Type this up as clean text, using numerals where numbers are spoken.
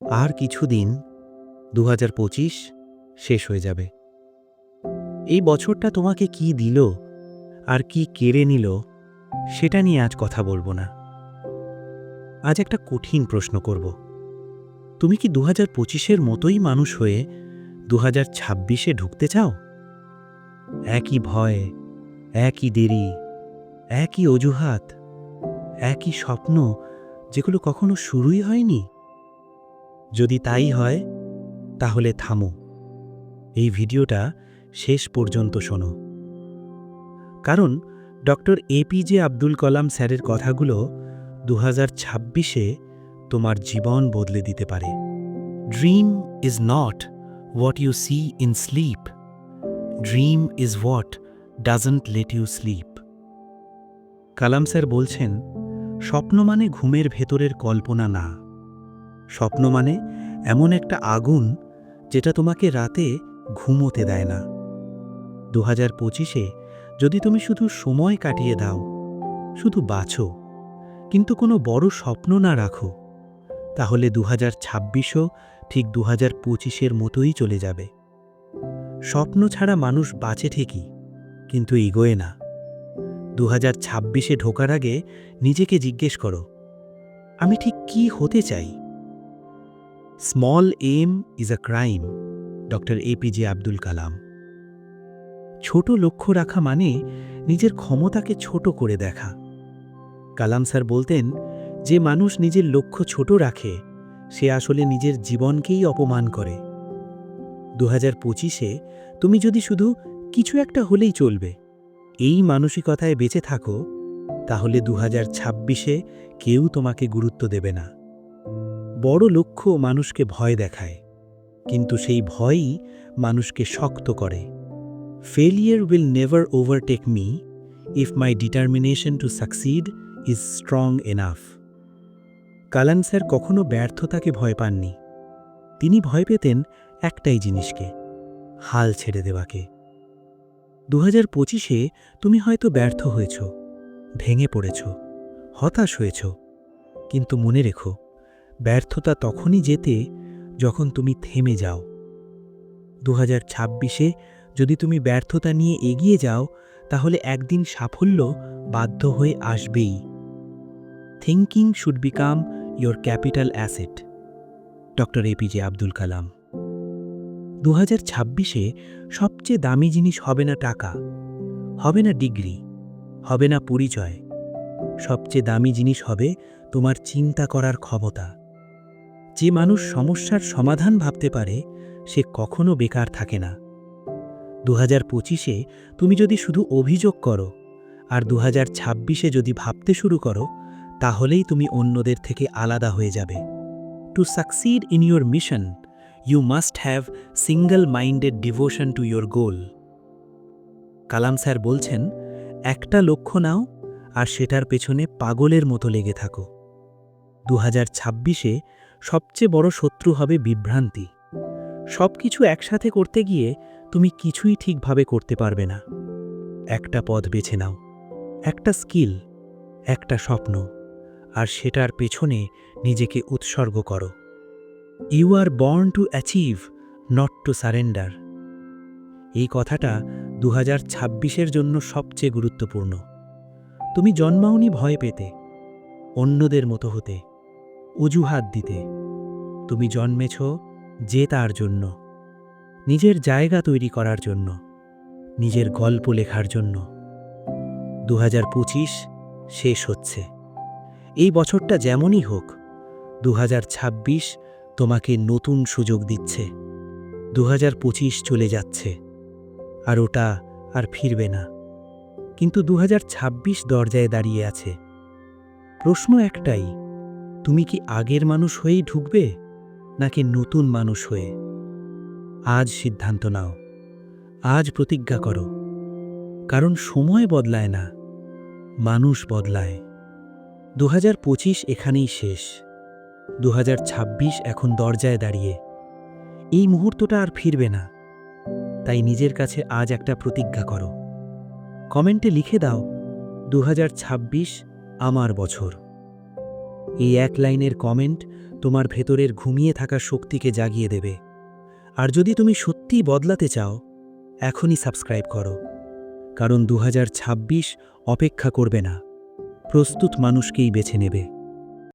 আর কিছুদিন ২০২৫ শেষ হয়ে যাবে। এই বছরটা তোমাকে কি দিল আর কি কেড়ে নিল সেটা নিয়ে আজ কথা বলবো না। আজ একটা কঠিন প্রশ্ন করব। তুমি কি ২০২৫-এর মতোই মানুষ হয়ে ২০২৬-এ ঢুকতে চাও? একই ভয়, একই দেরি, একই অজুহাত, একই স্বপ্ন যেগুলো কখনো শুরুই হয়নি? যদি তাই হয় তাহলে থামো, এই ভিডিওটা শেষ পর্যন্ত শোনো। কারণ ডক্টর এপিজে আব্দুল কালাম স্যারের কথাগুলো ২০২৬-এ তোমার জীবন বদলে দিতে পারে। Dream is not what you see in sleep, dream is what doesn't let you sleep. Kalam sir বলছেন, স্বপ্ন মানে ঘুমের ভেতরের কল্পনা না। স্বপ্ন মানে এমন একটা আগুন যেটা তোমাকে রাতে ঘুমোতে দেয় না। ২০২৫-এ যদি তুমি শুধু সময় কাটিয়ে দাও, শুধু বাঁচো, কিন্তু কোনো বড় স্বপ্ন না রাখো, তাহলে ২০২৬ও ঠিক ২০২৫-এর মতোই চলে যাবে। স্বপ্ন ছাড়া মানুষ বাঁচে ঠিকই, কিন্তু এগোয় না। ২০২৬-এ ঢোকার আগে নিজেকে জিজ্ঞেস করো, আমি ঠিক কি হতে চাই? Small aim is a crime, doctor APJ Abdul Kalam. ছোট লক্ষ্য রাখা মানে নিজের ক্ষমতাকে ছোট করে দেখা। কালাম স্যার বলতেন, যে মানুষ নিজের লক্ষ্য ছোট রাখে সে আসলে নিজের জীবনকেই অপমান করে। ২০২৫-এ তুমি যদি শুধু কিছু একটা হলেই চলবে এই মানসিকতায় বেঁচে থাকো, তাহলে ২০২৬-এ কেউ তোমাকে গুরুত্ব দেবে না। বড় লক্ষ্য মানুষকে ভয় দেখায়, কিন্তু সেই ভয়ই মানুষকে শক্ত করে। Failure will never overtake me if my determination to succeed is strong enough. Kalam sir কখনো ব্যর্থতাকে ভয় পাননি। তিনি ভয় পেতেন একটাই জিনিসকে, হাল ছেড়ে দেওয়াকে। ২০২৫-এ তুমি হয়তো ব্যর্থ হয়েছ, ভেঙে পড়েছ, হতাশ হয়েছ, কিন্তু মনে রেখো, ব্যর্থতা তখনই জেতে যখন তুমি থেমে যাও। ২০২৬-এ যদি তুমি ব্যর্থতা নিয়ে এগিয়ে যাও, তাহলে একদিন সাফল্য বাধ্য হয়ে আসবেই। Thinking should become your capital asset, doctor APJ Abdul Kalam. ২০২৬-এ সবচেয়ে দামি জিনিস হবে না টাকা, হবে না ডিগ্রি, হবে না পরিচয়। সবচেয়ে দামি জিনিস হবে তোমার চিন্তা করার ক্ষমতা। যে মানুষ সমস্যার সমাধান ভাবতে পারে সে কখনো বেকার থাকে না। ২০২৫-এ তুমি যদি শুধু অভিযোগ করো আর ২০২৬-এ যদি ভাবতে শুরু করো, তাহলেই তুমি অন্যদের থেকে আলাদা হয়ে যাবে। To succeed in your mission you must have single minded devotion to your goal. Kalam sir বলছেন, একটা লক্ষ্য নাও আর সেটার পেছনে পাগলের মতো লেগে থাকো। ২০২৬-এ সবচেয়ে বড় শত্রু হবে বিভ্রান্তি। সব কিছু একসাথে করতে গিয়ে তুমি কিছুই ঠিকভাবে করতে পারবে না। একটা পথ বেছে নাও, একটা স্কিল, একটা স্বপ্ন, আর সেটার পেছনে নিজেকে উৎসর্গ করো। You are born to achieve, not to surrender. এই কথাটা ২০২৬-এর জন্য সবচেয়ে গুরুত্বপূর্ণ। তুমি জন্মাওনি ভয় পেতে, অন্যদের মতো হতে, অজুহাত দিতে। তুমি জন্মেছ জেতার জন্য, নিজের জায়গা তৈরি করার জন্য, নিজের গল্প লেখার জন্য। ২০২৫ শেষ হচ্ছে। এই বছরটা যেমনই হোক, ২০২৬ তোমাকে নতুন সুযোগ দিচ্ছে। ২০২৫ চলে যাচ্ছে, আর ওটা আর ফিরবে না। কিন্তু ২০২৬ দরজায় দাঁড়িয়ে আছে। প্রশ্ন একটাই, তুমি কি আগের মানুষ হয়েই ঢুকবে নাকি নতুন মানুষ হয়ে? আজ সিদ্ধান্ত নাও, আজ প্রতিজ্ঞা করো। কারণ সময় বদলায় না, মানুষ বদলায়। ২০২৫ এখানেই শেষ, ২০২৬ এখন দরজায় দাঁড়িয়ে। এই মুহূর্তটা আর ফিরবে না। তাই নিজের কাছে আজ একটা প্রতিজ্ঞা করো। কমেন্টে লিখে দাও, ২০২৬ আমার বছর। এই এক লাইনের কমেন্ট তোমার ভেতরের ঘুমিয়ে থাকা শক্তিকে জাগিয়ে দেবে। আর যদি তুমি সত্যিই বদলাতে চাও, এখনই সাবস্ক্রাইব করো, কারণ 2026 অপেক্ষা করবে না, প্রস্তুত মানুষকেই বেছে নেবে।